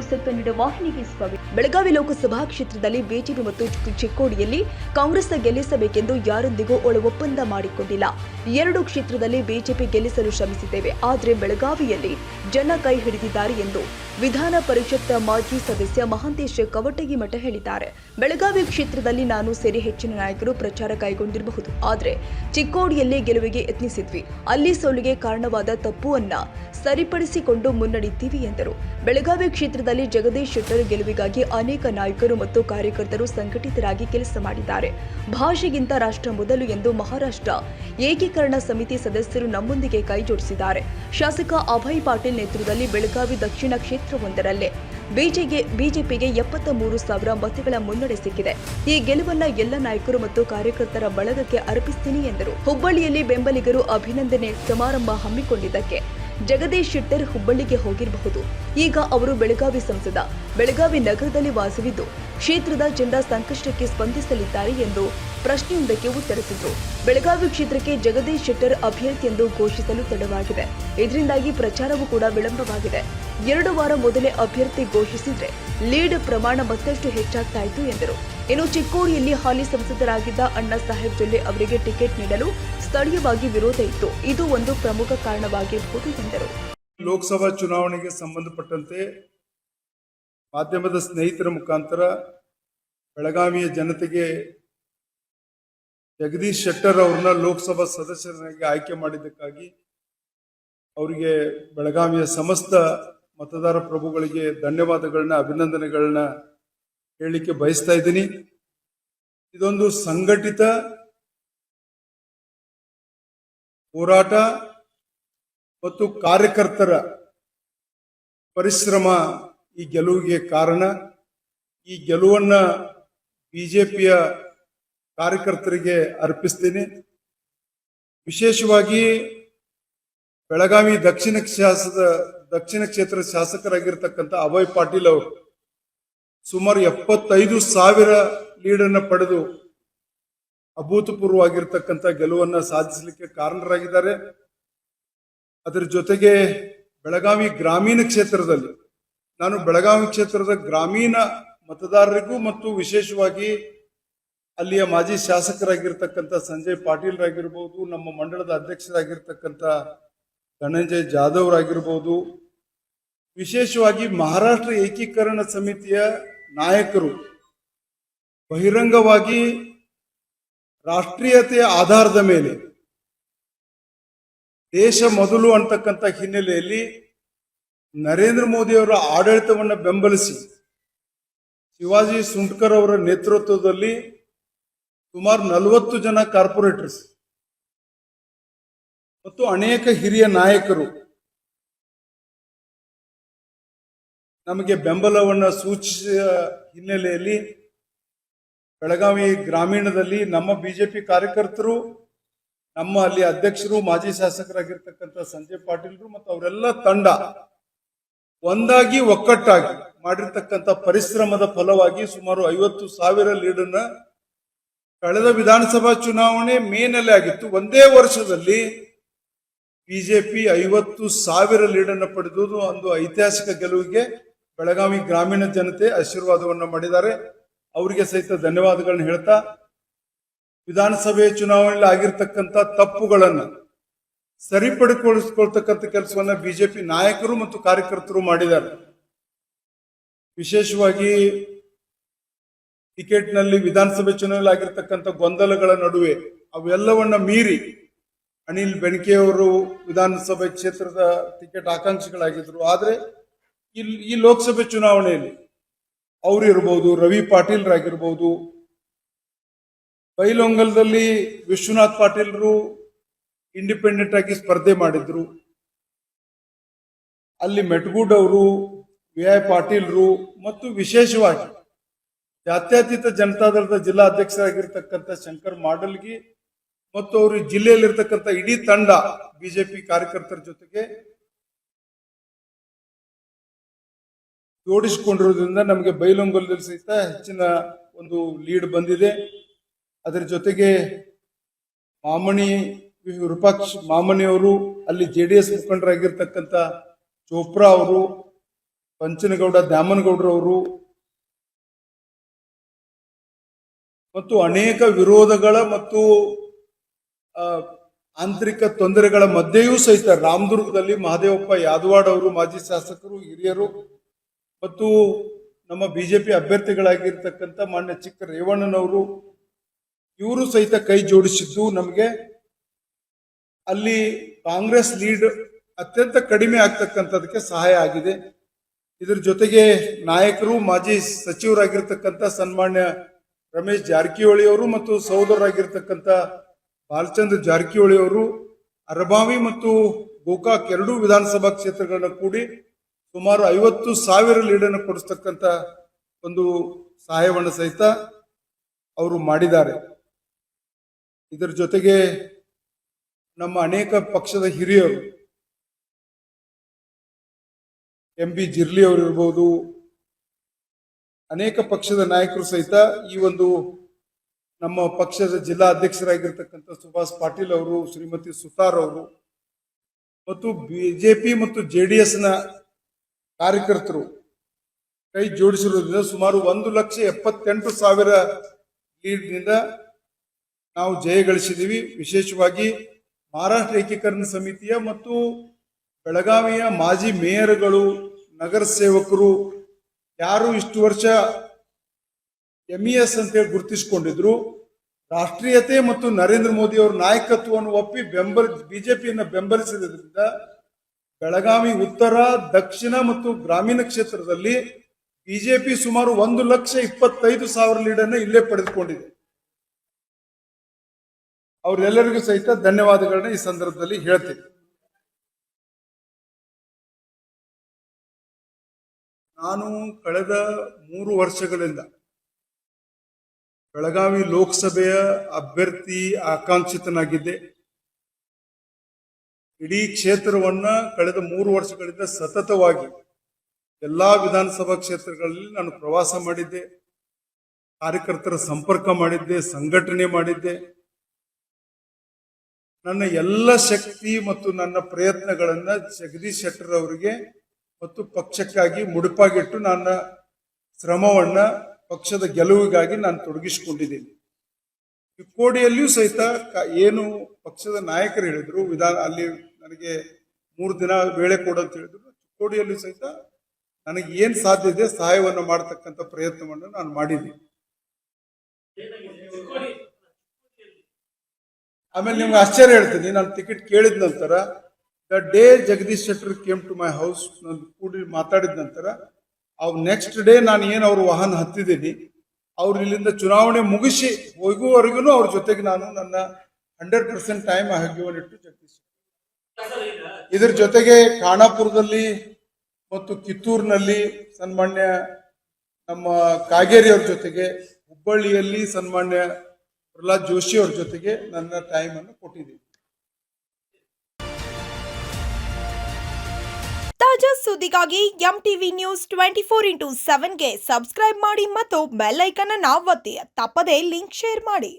ಸ್ವಲ್ಪ ನೀಡುವ ವಾಹಿನಿಗೆ ಸ್ವಾಗತ. ಬೆಳಗಾವಿ ಲೋಕಸಭಾ ಕ್ಷೇತ್ರದಲ್ಲಿ ಬಿಜೆಪಿ ಮತ್ತು ಚಿಕ್ಕೋಡಿಯಲ್ಲಿ ಕಾಂಗ್ರೆಸ್ ಗೆಲ್ಲಿಸಬೇಕೆಂದು ಯಾರೊಂದಿಗೂ ಒಪ್ಪಂದ ಮಾಡಿಕೊಂಡಿಲ್ಲ. ಎರಡು ಕ್ಷೇತ್ರದಲ್ಲಿ ಬಿಜೆಪಿ ಗೆಲ್ಲಿಸಲು ಶ್ರಮಿಸಿದ್ದೇವೆ, ಆದರೆ ಬೆಳಗಾವಿಯಲ್ಲಿ ಜನ ಕೈ ಹಿಡಿದಿದ್ದಾರೆ ಎಂದು ವಿಧಾನ ಪರಿಷತ್ ಮಾಜಿ ಸದಸ್ಯ ಮಹಾಂತೇಶ್ ಕವಟಗಿಮಠ ಹೇಳಿದ್ದಾರೆ. ಬೆಳಗಾವಿ ಕ್ಷೇತ್ರದಲ್ಲಿ ನಾನು ಸೇರಿ ಹೆಚ್ಚಿನ ನಾಯಕರು ಪ್ರಚಾರ ಕೈಗೊಂಡಿರಬಹುದು, ಆದರೆ ಚಿಕ್ಕೋಡಿಯಲ್ಲಿ ಗೆಲುವಿಗೆ ಯತ್ನಿಸಿದ್ವಿ. ಅಲ್ಲಿ ಸೋಲಿಗೆ ಕಾರಣವಾದ ತಪ್ಪುವನ್ನ ಸರಿಪಡಿಸಿಕೊಂಡು ಮುನ್ನಡೆಯುತ್ತೀವಿ ಎಂದರು. ಬೆಳಗಾವಿ ಕ್ಷೇತ್ರದಲ್ಲಿ ಜಗದೀಶ್ ಶೆಟ್ಟರ್ ಗೆಲುವಿಗಾಗಿ ಅನೇಕ ನಾಯಕರು ಮತ್ತು ಕಾರ್ಯಕರ್ತರು ಸಂಘಟಿತರಾಗಿ ಕೆಲಸ ಮಾಡಿದ್ದಾರೆ. ಭಾಷೆಗಿಂತ ರಾಷ್ಟ್ರ ಮೊದಲು ಎಂದು ಮಹಾರಾಷ್ಟ್ರ ಏಕೀಕರಣ ಸಮಿತಿ ಸದಸ್ಯರು ನಮ್ಮೊಂದಿಗೆ ಕೈಜೋಡಿಸಿದ್ದಾರೆ. ಶಾಸಕ ಅಭಯ್ ಪಾಟೀಲ್ ನೇತೃತ್ವದಲ್ಲಿ ಬೆಳಗಾವಿ ದಕ್ಷಿಣ ಕ್ಷೇತ್ರವೊಂದರಲ್ಲೇ ಬಿಜೆಪಿಗೆ 73,000 ಮತಗಳ ಮುನ್ನಡೆ ಸಿಕ್ಕಿದೆ. ಈ ಗೆಲುವನ್ನ ಎಲ್ಲ ನಾಯಕರು ಮತ್ತು ಕಾರ್ಯಕರ್ತರ ಬಳಗಕ್ಕೆ ಅರ್ಪಿಸುತ್ತೀನಿ ಎಂದರು. ಹುಬ್ಬಳ್ಳಿಯಲ್ಲಿ ಬೆಂಬಲಿಗರು ಅಭಿನಂದನೆ ಸಮಾರಂಭ ಹಮ್ಮಿಕೊಂಡಿದ್ದಕ್ಕೆ ಜಗದೀಶ್ ಶೆಟ್ಟರ್ ಹುಬ್ಬಳ್ಳಿಗೆ ಹೋಗಿರಬಹುದು. ಈಗ ಅವರು ಬೆಳಗಾವಿ ಸಂಸದ, ಬೆಳಗಾವಿ ನಗರದಲ್ಲಿ ವಾಸವಿದ್ದು ಕ್ಷೇತ್ರದ ಜನರ ಸಂಕಷ್ಟಕ್ಕೆ ಸ್ಪಂದಿಸಲಿದ್ದಾರೆ ಎಂದು ಪ್ರಶ್ನೆಯೊಂದಕ್ಕೆ ಉತ್ತರಿಸಿದರು. ಬೆಳಗಾವಿ ಕ್ಷೇತ್ರಕ್ಕೆ ಜಗದೀಶ್ ಶೆಟ್ಟರ್ ಅಭ್ಯರ್ಥಿ ಎಂದು ಘೋಷಿಸಲು ತಡವಾಗಿದೆ. ಇದರಿಂದಾಗಿ ಪ್ರಚಾರವೂ ಕೂಡ ವಿಳಂಬವಾಗಿದೆ. 2 ವಾರ ಮೊದಲೇ ಅಭ್ಯರ್ಥಿ ಘೋಷಿಸಿದ್ರೆ ಲೀಡ್ ಪ್ರಮಾಣ ಮತ್ತಷ್ಟು ಹೆಚ್ಚಾಗ್ತಾ ಇತ್ತು ಎಂದರು. ಇನ್ನು ಚಿಕ್ಕೋಡಿಯಲ್ಲಿ ಹಾಲಿ ಸಂಸದರಾಗಿದ್ದ ಅಣ್ಣಾ ಸಾಹೇಬ್ ಜೊಲ್ಲೆ ಅವರಿಗೆ ಟಿಕೆಟ್ ನೀಡಲು ಸ್ಥಳೀಯವಾಗಿ ವಿರೋಧ ಇತ್ತು. ಇದು ಒಂದು ಪ್ರಮುಖ ಕಾರಣವಾಗಿರಬಹುದು ಎಂದರು. ಲೋಕಸಭಾ ಚುನಾವಣೆಗೆ ಸಂಬಂಧಪಟ್ಟಂತೆ ಮಾಧ್ಯಮದ ಸ್ನೇಹಿತರ ಮುಖಾಂತರ ಬೆಳಗಾವಿಯ ಜನತೆಗೆ ಜಗದೀಶ್ ಶೆಟ್ಟರ್ ಅವರನ್ನ ಲೋಕಸಭಾ ಸದಸ್ಯರಾಗಿ ಆಯ್ಕೆ ಮಾಡಿದ್ದಕ್ಕಾಗಿ ಅವರಿಗೆ ಬೆಳಗಾವಿಯ ಸಮಸ್ತ ಮತದಾರ ಪ್ರಭುಗಳಿಗೆ ಧನ್ಯವಾದಗಳನ್ನ, ಅಭಿನಂದನೆಗಳನ್ನ ಹೇಳಲಿಕ್ಕೆ ಬಯಸ್ತಾ ಇದ್ದೀನಿ. ಇದೊಂದು ಸಂಘಟಿತ ಹೋರಾಟ ಮತ್ತು ಕಾರ್ಯಕರ್ತರ ಪರಿಶ್ರಮ ಈ ಗೆಲುವಿಗೆ ಕಾರಣ. ಈ ಗೆಲುವನ್ನ ಬಿಜೆಪಿಯ ಕಾರ್ಯಕರ್ತರಿಗೆ ಅರ್ಪಿಸ್ತೀನಿ. ವಿಶೇಷವಾಗಿ ಬೆಳಗಾವಿ ದಕ್ಷಿಣ ಕ್ಷೇತ್ರ ಶಾಸಕರಾಗಿರ್ತಕ್ಕಂಥ ಅಭಯ್ ಪಾಟೀಲ್ ಅವರು ಸುಮಾರು 75,000 ಲೀಡನ್ನು ಪಡೆದು ಅಭೂತಪೂರ್ವವಾಗಿರ್ತಕ್ಕಂಥ ಗೆಲುವನ್ನು ಸಾಧಿಸಲಿಕ್ಕೆ ಕಾರಣರಾಗಿದ್ದಾರೆ. ಅದರ ಜೊತೆಗೆ ಬೆಳಗಾವಿ ಗ್ರಾಮೀಣ ಕ್ಷೇತ್ರದಲ್ಲಿ ನಾನು ಬೆಳಗಾವಿ ಕ್ಷೇತ್ರದ ಗ್ರಾಮೀಣ ಮತದಾರರಿಗೂ ಮತ್ತು ವಿಶೇಷವಾಗಿ ಅಲ್ಲಿಯ ಮಾಜಿ ಶಾಸಕರಾಗಿರ್ತಕ್ಕಂಥ ಸಂಜಯ್ ಪಾಟೀಲ್ ಆಗಿರ್ಬೋದು, ನಮ್ಮ ಮಂಡಳದ ಅಧ್ಯಕ್ಷರಾಗಿರ್ತಕ್ಕಂಥ ಧನಂಜಯ್ ಜಾಧವ್ ಆಗಿರ್ಬೋದು, ವಿಶೇಷವಾಗಿ ಮಹಾರಾಷ್ಟ್ರ ಏಕೀಕರಣ ಸಮಿತಿಯ ನಾಯಕರು ಬಹಿರಂಗವಾಗಿ ರಾಷ್ಟ್ರೀಯತೆಯ ಆಧಾರದ ಮೇಲೆ ದೇಶ ಮೊದಲು ಅಂತಕ್ಕಂಥ ಹಿನ್ನೆಲೆಯಲ್ಲಿ ನರೇಂದ್ರ ಮೋದಿ ಅವರ ಆಡಳಿತವನ್ನು ಬೆಂಬಲಿಸಿ ಶಿವಾಜಿ ಸುಂಟ್ಕರ್ ಅವರ ನೇತೃತ್ವದಲ್ಲಿ ಸುಮಾರು 40 ಜನ ಕಾರ್ಪೊರೇಟರ್ಸ್ ಮತ್ತು ಅನೇಕ ಹಿರಿಯ ನಾಯಕರು ನಮಗೆ ಬೆಂಬಲವನ್ನು ಸೂಚಿಸಿದ ಹಿನ್ನೆಲೆಯಲ್ಲಿ ಬೆಳಗಾವಿ ಗ್ರಾಮೀಣದಲ್ಲಿ ನಮ್ಮ ಬಿಜೆಪಿ ಕಾರ್ಯಕರ್ತರು, ನಮ್ಮ ಅಲ್ಲಿ ಅಧ್ಯಕ್ಷರು, ಮಾಜಿ ಶಾಸಕರಾಗಿರ್ತಕ್ಕಂಥ ಸಂಜಯ್ ಪಾಟೀಲ್ರು ಮತ್ತು ಅವರೆಲ್ಲ ತಂಡ ಒಂದಾಗಿ ಒಕ್ಕಟ್ಟಾಗಿ ಮಾಡಿರ್ತಕ್ಕಂಥ ಪರಿಶ್ರಮದ ಫಲವಾಗಿ ಸುಮಾರು 50,000 ಲೀಡನ್ನ ಕಳೆದ ವಿಧಾನಸಭಾ ಚುನಾವಣೆ ಮೇನಲ್ಲಿ ಆಗಿತ್ತು. ಒಂದೇ ವರ್ಷದಲ್ಲಿ ಬಿಜೆಪಿ 50,000 ಲೀಡನ್ನು ಪಡೆದುದು ಒಂದು ಐತಿಹಾಸಿಕ ಗೆಲುವಿಗೆ ಬೆಳಗಾವಿ ಗ್ರಾಮೀಣ ಜನತೆ ಆಶೀರ್ವಾದವನ್ನು ಮಾಡಿದ್ದಾರೆ. ಅವರಿಗೆ ಸಹಿತ ಧನ್ಯವಾದಗಳನ್ನ ಹೇಳ್ತಾ, ವಿಧಾನಸಭೆ ಚುನಾವಣೆಯಲ್ಲಿ ಆಗಿರ್ತಕ್ಕಂಥ ತಪ್ಪುಗಳನ್ನು ಸರಿಪಡಿಸಿಕೊಳ್ತಕ್ಕಂಥ ಕೆಲಸವನ್ನ ಬಿಜೆಪಿ ನಾಯಕರು ಮತ್ತು ಕಾರ್ಯಕರ್ತರು ಮಾಡಿದ್ದಾರೆ. ವಿಶೇಷವಾಗಿ ಟಿಕೆಟ್ನಲ್ಲಿ ವಿಧಾನಸಭೆ ಚುನಾವಣೆಯಲ್ಲಿ ಆಗಿರ್ತಕ್ಕಂಥ ಗೊಂದಲಗಳ ನಡುವೆ ಅವೆಲ್ಲವನ್ನ ಮೀರಿ ಅನಿಲ್ ಬೆನಕೆಯವರು ವಿಧಾನಸಭೆ ಕ್ಷೇತ್ರದ ಟಿಕೆಟ್ ಆಕಾಂಕ್ಷಿಗಳಾಗಿದ್ರು. ಆದರೆ ಈ ಲೋಕಸಭೆ ಚುನಾವಣೆಯಲ್ಲಿ ಅವರು ಇರಬಹುದು, ರವಿ ಪಾಟೀಲ್ ರಾಗಿರ್ಬಹುದು, ಬೈಲೊಂಗಲದಲ್ಲಿ ವಿಶ್ವನಾಥ್ ಪಾಟೀಲ್ರು ಇಂಡಿಪೆಂಡೆಂಟ್ ಆಗಿ ಸ್ಪರ್ಧೆ ಮಾಡಿದ್ರು. ಅಲ್ಲಿ ಮೆಟ್ಗೂಡ್ ಅವರು, ವಿ.ಐ. ಪಾಟೀಲ್ರು ಮತ್ತು ವಿಶೇಷವಾಗಿ ಜಾತ್ಯತೀತ ಜನತಾದಳದ ಜಿಲ್ಲಾ ಅಧ್ಯಕ್ಷರಾಗಿರ್ತಕ್ಕಂಥ ಶಂಕರ್ ಮಾಡಲ್ಗಿ ಮತ್ತು ಅವರು ಜಿಲ್ಲೆಯಲ್ಲಿರ್ತಕ್ಕಂಥ ಇಡೀ ತಂಡ ಬಿಜೆಪಿ ಕಾರ್ಯಕರ್ತರ ಜೊತೆಗೆ ಜೋಡಿಸಿಕೊಂಡಿರೋದ್ರಿಂದ ನಮಗೆ ಬೈಲೊಂಗಲದಲ್ಲಿ ಸಹಿತ ಹೆಚ್ಚಿನ ಒಂದು ಲೀಡ್ ಬಂದಿದೆ. ಅದರ ಜೊತೆಗೆ ವಿರೂಪಾಕ್ಷ ಮಾಮನಿ ಅವರು, ಅಲ್ಲಿ JDS ಮುಖಂಡರಾಗಿರ್ತಕ್ಕಂಥ ಚೋಪ್ರಾ ಅವರು, ಪಂಚನಗೌಡ ದ್ಯಾಮನಗೌಡರವರು ಮತ್ತು ಅನೇಕ ವಿರೋಧಗಳ ಮತ್ತು ಆ, ಆಂತರಿಕ ತೊಂದರೆಗಳ ಮಧ್ಯೆಯೂ ಸಹಿತ ರಾಮದುರ್ಗದಲ್ಲಿ ಮಹದೇವಪ್ಪ ಯಾದವಾಡ್ ಅವರು ಮಾಜಿ ಶಾಸಕರು ಹಿರಿಯರು ಮತ್ತು ನಮ್ಮ ಬಿಜೆಪಿ ಅಭ್ಯರ್ಥಿಗಳಾಗಿರ್ತಕ್ಕಂಥ ಮಾನ್ಯ ಚಿಕ್ಕ ರೇವಣ್ಣನವರು ಇವರು ಸಹಿತ ಕೈ ಜೋಡಿಸಿದ್ದು ನಮಗೆ ಅಲ್ಲಿ ಕಾಂಗ್ರೆಸ್ ಲೀಡ್ ಅತ್ಯಂತ ಕಡಿಮೆ ಆಗ್ತಕ್ಕಂಥದಕ್ಕೆ ಸಹಾಯ ಆಗಿದೆ. ಇದರ ಜೊತೆಗೆ ನಾಯಕರು ಮಾಜಿ ಸಚಿವರಾಗಿರ್ತಕ್ಕಂಥ ಸನ್ಮಾನ್ಯ ರಮೇಶ್ ಜಾರಕಿಹೊಳಿ ಅವರು ಮತ್ತು ಸಹೋದರರಾಗಿರ್ತಕ್ಕಂಥ ಬಾಲಚಂದ್ರ ಜಾರಕಿಹೊಳಿ ಅವರು ಅರಬಾವಿ ಮತ್ತು ಗೋಕಾಕ್ ಎರಡೂ ವಿಧಾನಸಭಾ ಕ್ಷೇತ್ರಗಳನ್ನ ಕೂಡಿ ಸುಮಾರು 50,000 ಲೀಡನ್ನು ಕೊಡಿಸ್ತಕ್ಕಂಥ ಒಂದು ಸಹಾಯವನ್ನು ಸಹಿತ ಅವರು ಮಾಡಿದ್ದಾರೆ. ಇದರ ಜೊತೆಗೆ ನಮ್ಮ ಅನೇಕ ಪಕ್ಷದ ಹಿರಿಯರು MB ಜಿರ್ಲಿ ಅವರು ಇರ್ಬೋದು, ಅನೇಕ ಪಕ್ಷದ ನಾಯಕರು ಸಹಿತ ಈ ಒಂದು ನಮ್ಮ ಪಕ್ಷದ ಜಿಲ್ಲಾ ಅಧ್ಯಕ್ಷರಾಗಿರ್ತಕ್ಕಂಥ ಸುಭಾಷ್ ಪಾಟೀಲ್ ಅವರು, ಶ್ರೀಮತಿ ಸುತಾರ್ ಅವರು ಮತ್ತು ಬಿಜೆಪಿ ಮತ್ತು JDS-ನ ಕಾರ್ಯಕರ್ತರು ಕೈ ಜೋಡಿಸಿರುವುದರಿಂದ ಸುಮಾರು 1,78,000 ಲೀಡ್ನಿಂದ ನಾವು ಜಯ ಗಳಿಸಿದ್ದೀವಿ. ವಿಶೇಷವಾಗಿ ಮಹಾರಾಷ್ಟ್ರ ಏಕೀಕರಣ ಸಮಿತಿಯ ಮತ್ತು ಬೆಳಗಾವಿಯ ಮಾಜಿ ಮೇಯರ್ಗಳು, ನಗರ ಸೇವಕರು ಯಾರು ಇಷ್ಟು ವರ್ಷ MES ಅಂತೇಳಿ ಗುರುತಿಸಿಕೊಂಡಿದ್ರು, ರಾಷ್ಟ್ರೀಯತೆ ಮತ್ತು ನರೇಂದ್ರ ಮೋದಿ ಅವರ ನಾಯಕತ್ವವನ್ನು ಒಪ್ಪಿ ಬಿಜೆಪಿಯನ್ನು ಬೆಂಬಲಿಸಿದ್ರಿಂದ ಬೆಳಗಾವಿ ಉತ್ತರ, ದಕ್ಷಿಣ ಮತ್ತು ಗ್ರಾಮೀಣ ಕ್ಷೇತ್ರದಲ್ಲಿ ಬಿಜೆಪಿ ಸುಮಾರು 1,25,000 ಲೀಡನ್ನು ಇಲ್ಲೇ ಪಡೆದುಕೊಂಡಿದೆ. ಅವರೆಲ್ಲರಿಗೂ ಸಹಿತ ಧನ್ಯವಾದಗಳನ್ನ ಈ ಸಂದರ್ಭದಲ್ಲಿ ಹೇಳ್ತೀನಿ. ನಾನು ಕಳೆದ 3 ವರ್ಷಗಳಿಂದ ಬೆಳಗಾವಿ ಲೋಕಸಭೆಯ ಅಭ್ಯರ್ಥಿ ಆಕಾಂಕ್ಷಿತನಾಗಿದ್ದೆ. ಇಡೀ ಕ್ಷೇತ್ರವನ್ನ ಕಳೆದ 3 ವರ್ಷಗಳಿಂದ ಸತತವಾಗಿ ಎಲ್ಲಾ ವಿಧಾನಸಭಾ ಕ್ಷೇತ್ರಗಳಲ್ಲಿ ನಾನು ಪ್ರವಾಸ ಮಾಡಿದ್ದೆ, ಕಾರ್ಯಕರ್ತರ ಸಂಪರ್ಕ ಮಾಡಿದ್ದೆ, ಸಂಘಟನೆ ಮಾಡಿದ್ದೆ. ನನ್ನ ಎಲ್ಲ ಶಕ್ತಿ ಮತ್ತು ನನ್ನ ಪ್ರಯತ್ನಗಳನ್ನ ಜಗದೀಶ್ ಶೆಟ್ಟರ್ ಅವರಿಗೆ ಮತ್ತು ಪಕ್ಷಕ್ಕಾಗಿ ಮುಡುಪಾಗಿಟ್ಟು ನನ್ನ ಶ್ರಮವನ್ನ ಪಕ್ಷದ ಗೆಲುವಿಗಾಗಿ ನಾನು ತೊಡಗಿಸಿಕೊಂಡಿದ್ದೀನಿ. ಚಿಕ್ಕೋಡಿಯಲ್ಲಿಯೂ ಸಹಿತ ಏನು ಪಕ್ಷದ ನಾಯಕರು ಹೇಳಿದ್ರು, ಅಲ್ಲಿ ನನಗೆ 3 ದಿನ ವೇಳೆ ಕೊಡಂತ ಹೇಳಿದ್ರು. ಚಿಕ್ಕೋಡಿಯಲ್ಲಿಯೂ ಸಹಿತ ನನಗೆ ಏನ್ ಸಾಧ್ಯ ಇದೆ ಸಹಾಯವನ್ನು ಮಾಡತಕ್ಕಂಥ ಪ್ರಯತ್ನವನ್ನು ನಾನು ಮಾಡಿದ್ದೀನಿ. ಆಮೇಲೆ ನಿಮ್ಗೆ ಆಶ್ಚರ್ಯ ಹೇಳ್ತೀನಿ, ನಾನು ಟಿಕೆಟ್ ಕೇಳಿದ ನಂತರ the day Jagadish Shettar came to my house, ನಾನು ಕೂಡಿ ಮಾತಾಡಿದ ನಂತರ ನೆಕ್ಸ್ಟ್ ಡೇ ನಾನು ಏನು ಅವ್ರ ವಾಹನ ಹತ್ತಿದ್ದೀನಿ, ಅವ್ರು ಇಲ್ಲಿಂದ ಚುನಾವಣೆ ಮುಗಿಸಿ ಹೋಗುವವರೆಗೂ ಅವ್ರ ಜೊತೆಗೆ ನಾನು ನನ್ನ 100% ಟೈಮ್ ಆಗಿವನಿಟ್ಟು ಜಗದೀಶ್. ಇದ್ರ ಜೊತೆಗೆ ಖಾನಾಪುರದಲ್ಲಿ ಮತ್ತು ಕಿತ್ತೂರಿನಲ್ಲಿ ಸನ್ಮಾನ್ಯ ನಮ್ಮ ಕಾಗೇರಿ ಅವ್ರ ಜೊತೆಗೆ, ಹುಬ್ಬಳ್ಳಿಯಲ್ಲಿ ಸನ್ಮಾನ್ಯ ಪ್ರಹ್ಲಾದ್ ಜೋಶಿ ಅವ್ರ ಜೊತೆಗೆ ನನ್ನ ಟೈಮ್ ಅನ್ನು ಕೊಟ್ಟಿದ್ದೀನಿ. ತಾಜಾ ಸುದ್ದಿಗಾಗಿ MTV ನ್ಯೂಸ್ 24/7ಗೆ ಸಬ್ಸ್ಕ್ರೈಬ್ ಮಾಡಿ ಮತ್ತು ಬೆಲ್ ಐಕಾನ್ ಅನ್ನು ಒತ್ತಿ. ತಪ್ಪದೇ ಲಿಂಕ್ ಶೇರ್ ಮಾಡಿ.